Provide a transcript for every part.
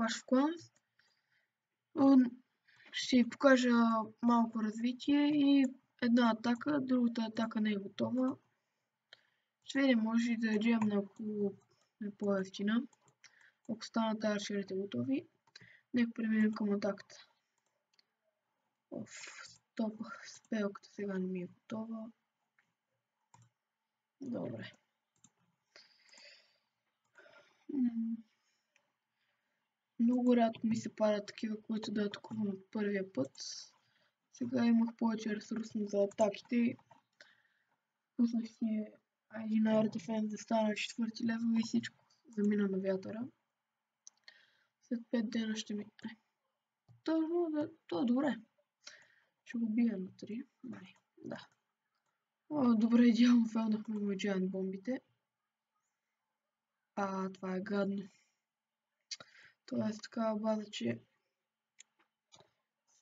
Clash of Clans. Ще ви покажа малко развитие и една атака, другата атака не е готова. Ще видим, може да я джемна, ако е по-евтина. Ако станат арчерите готови, нека преминем към атаката. Стопах спелката, сега не ми е готова. Добре. Много рядко ми се падат такива, които да атакувам от първия път. Сега имах повече ресурсност за атаките. Пуснах си един Air Defense да стана 4 левел и всичко замина на вятъра. След 5 дена ще ми... То е добре. Ще го бия на 3. Да. Добре, идеално фелнахме му Giant бомбите. Това е гадно. Това е с такава база, че...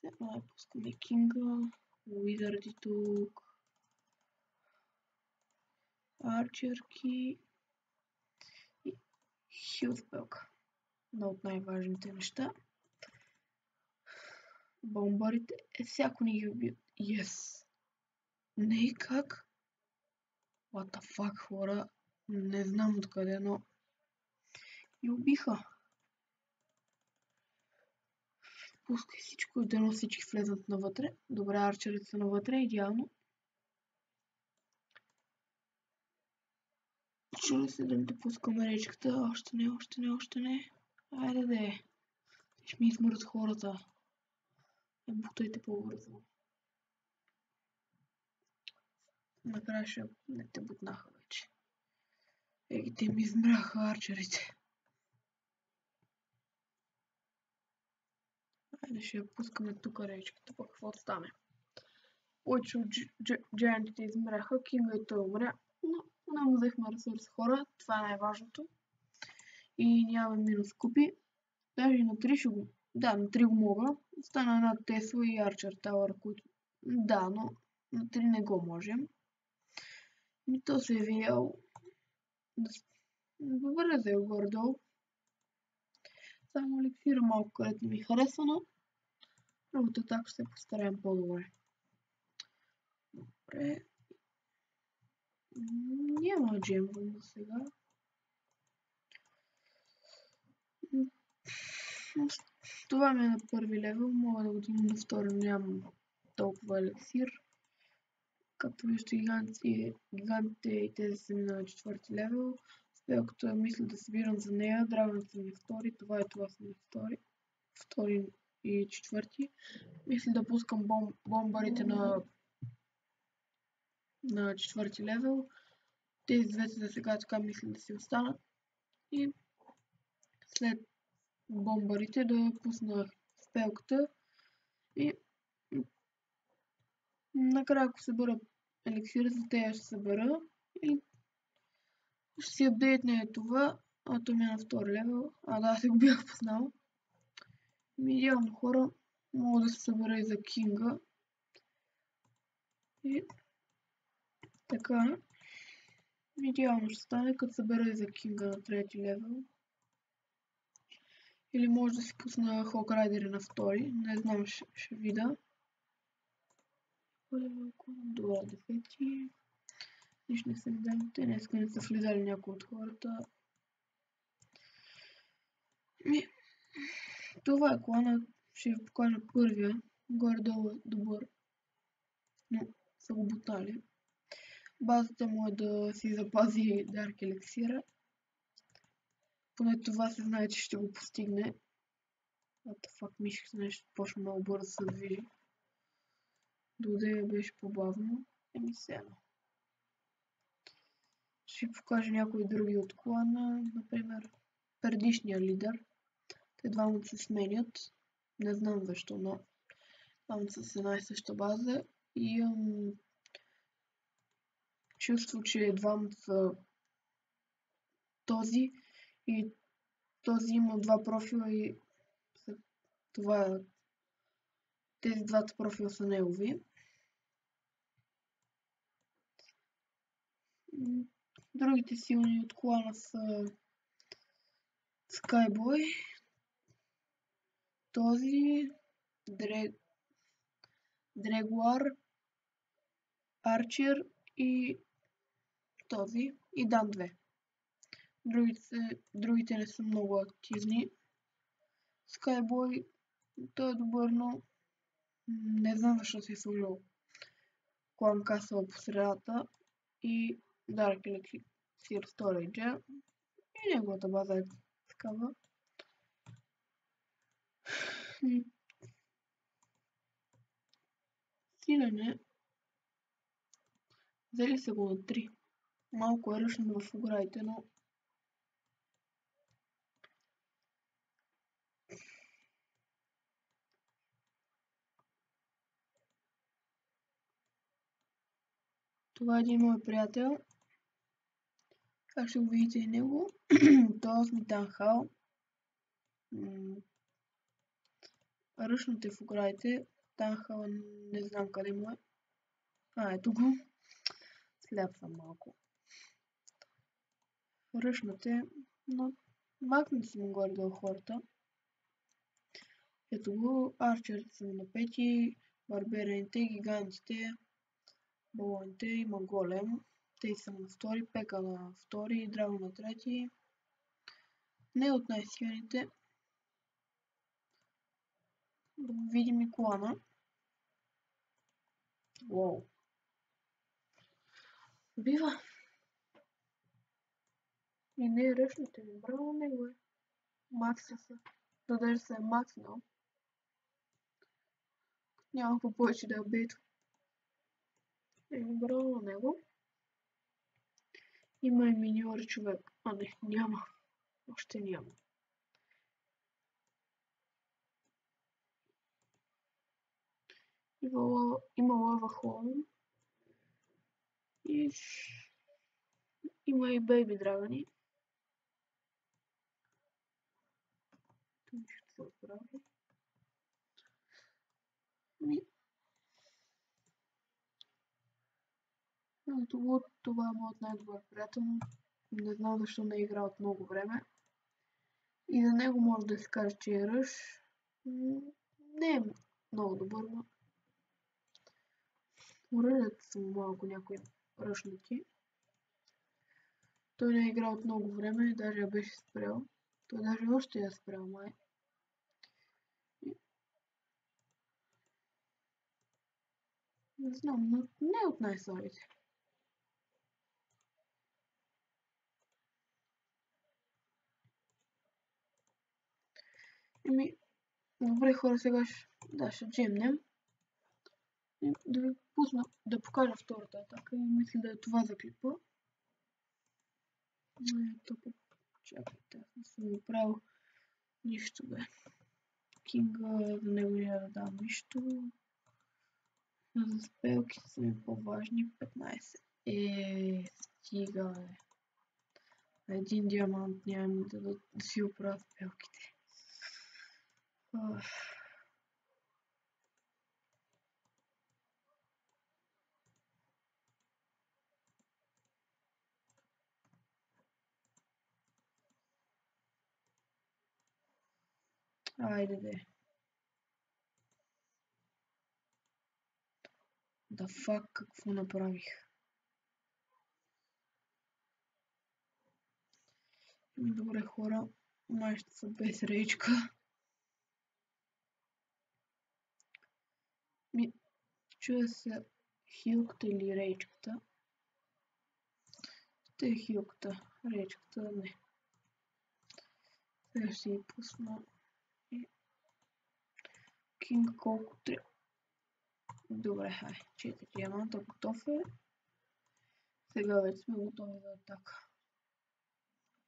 Сега пускаме Кинга, Уизарди тук, арчерки и хилспелка. Едно от най-важните неща. Бомбарите всяко ни ги убият. Yes! Не, как? What the fuck, хора? Не знам откъде, но... И убиха. Пускай всичко, дано всички влезнат навътре. Добре, арчерите са навътре, идеално. Чули се да не те пускаме речката. Още не. Айде де. Ще ми измърт хората. Бутайте по-бързо. Накрая ще не те бутнаха вече. Те ми измраха арчерите. Айде ще я пускаме тук речката, пък какво стане. Повече от джайантите измряха, Кинга и той умря, но не му взехме ресурс хора, това е най-важното. И нямаме минус купи. Даже и на 3 ще го... Да, на 3 го мога. Стана една Тесла и Арчер Тауър, които... Да, но на 3 не го можем. И то се е видял... Добре да е горе-долу. Само еликсира малко, където ми харесва, но другото така ще се постараем по-добре. Добре. Няма джемвам до сега. Това ми е на първи левел, мога да го дигна на втори, но нямам толкова еликсир. Както виждате, гигантите и тези са ми на 4 левел. Спелката мисля да събирам за нея, драгоните са ми втори, това са ми втори и 4. Мисля да пускам бомбарите на 4 левел. Тези двете за сега така мисля да си останат. И след бомбарите да пусна спелката и накрая ако събера еликсира за тея ще събера и ще си апдейтне това, то ми е на втори левел. Да, се го бях познал. Идеално хора, мога да се събера и за Кинга. И така, идеално ще стане като събера и за Кинга на 3 левел. Или може да си пусна Хок Райдери на втори, не знам, ще видя. Добре, дефекти. Нищо не са ми дали. Те днеска не са влизали някои от хората. Това е клана. Ще ви покажа първия. Горе-долу е добър. Но са го бутали. Базата му е да си запази Дарк еликсира. Поне това се знае, че ще го постигне. Мишката нещо почна много бързо да се движи. Дойде беше по-бавно. Сега. Ще ви покажа някои други от клана. Например, предишния лидер. Те двамата се сменят. Не знам защо, но двамата са с една и съща база. И имам чувство, че двамата са този и този има два профила и това тези двата профила са негови. Другите силни от клана са Skyboy, този, Дрегуар, Арчер и този и дан 2. Другите не са много активни. Скайбой, той е добър, но не знам защо си е сложил Клан Касъл по средата и Dark Elixir Storage и неговата база е такава. Сирене, взели са го на 3. Малко е ръчно в оградите, но това е един мой приятел. Как ще го видите и него? Това е 8 Танхал. Ръчното е в оградите. Танхал не знам къде му е. Ето го. Сляп съм малко. Ръчното е, но махнати са му горе-долу хората. Ето го, арчерите са на 5, барберените, гигантите, балоните, има голем. Те са на 2, пека на 2, драго на 3. Не от най-силните. Да видим и клана. Уоу. Бива. И не е ръчните ми, браво него е. Макса са. Да даже се е макснал. Няма по повече да е бейто. Браво на него. Има и миньори човек. А не, няма. Още няма. Има лава холм. И има и бейби драгани. Нищо се отправи. Това е моят най-добър приятел. Не знам защо не е играл от много време. И за него може да се каже, че е ръж. Не е много добър, но оръжията са малко някои ръчнати. Той не е играл от много време, даже я беше спрял. Той даже още я спрял май. Не знам, но не е от най-слабите. Добре хора, сега ще джемнем. Да ви пусна да покажа втората атака и мисля да е това за клипа. Чакайте, аз не съм го правил нищо бе. Кинга, за него няма да дам нищо. За спелките са ми по-важни. 15. Стига бе. Един диамант нямам да си оправя спелките. Айде де. Да фак, какво направих? Добре хора, май ще са без речка. Чуя се хилката или речката. Ще е хилката, речката не. Сега ще си пусна Кинг колко трябва. Добре, хай, 4 диаманта готов е. Сега вече сме готови за атака.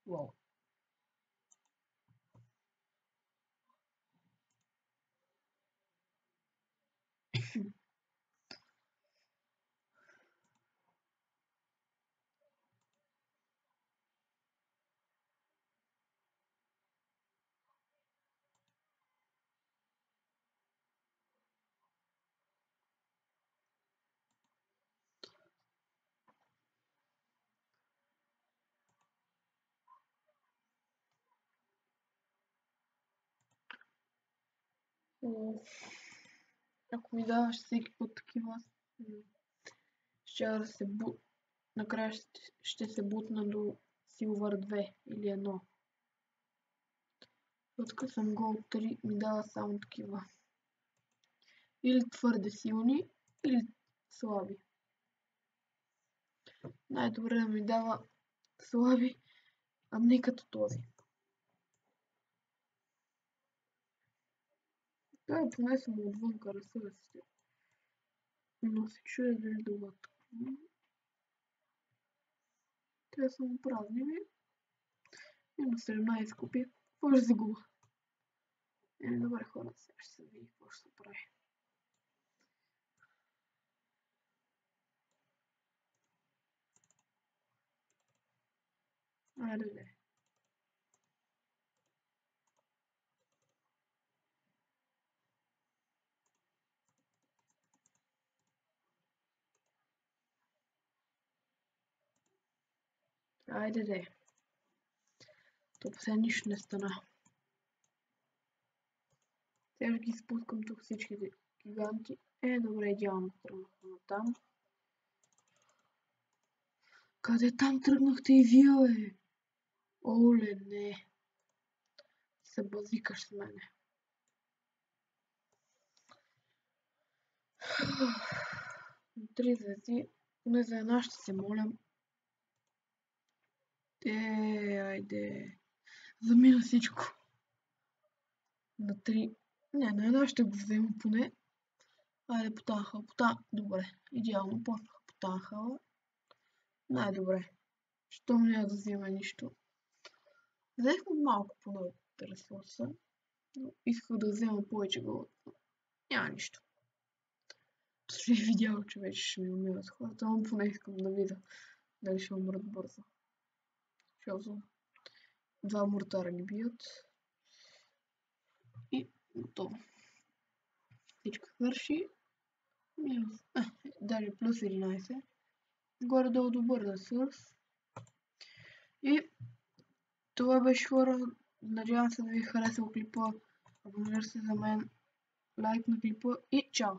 Уау. Ако ми даваш всеки път такива, накрая ще се бутна до Silver 2 или 1. Откъде съм Gold 3 ми дава само такива. Или твърде силни, или слаби. Най-добре да ми дава слаби, а не като този. Това поне съм отвънка разсъдъците. Но се чуя дали да го атакувам. Те са му празни ми. И на 17 купи. Какво ще загуба? Добре хора, сега ще се види какво ще се прави. Айде. Айде де. Тук сега нищо не стана. Сега ги спускам тук всичките гиганти. Добре, идеално тръгнахме на там. Къде там тръгнахте и вие, бе? Оле, не. Се базикаш с мене. Три звезди. Поне за една ще се молям. Айде. Замина всичко. На 3. Не, на една ще го взема поне. Айде, потаха. Добре. Идеално почнаха потаха. Най-добре. Щом няма да взема нищо. Взехме малко поне от ресурса. Но исках да взема повече голод. Няма нищо. Ще видял, че вече ще ми умират хората, но поне искам да видя дали ще умрат бързо. Защото 2 мортара ни бият. И готово. Всичко свърши. Минус. Даже плюс 11. Горе-долу добър ресурс. И това беше хора. Надявам се да ви е харесал клипа. Абонирайте се за мен. Лайк на клипа и чао!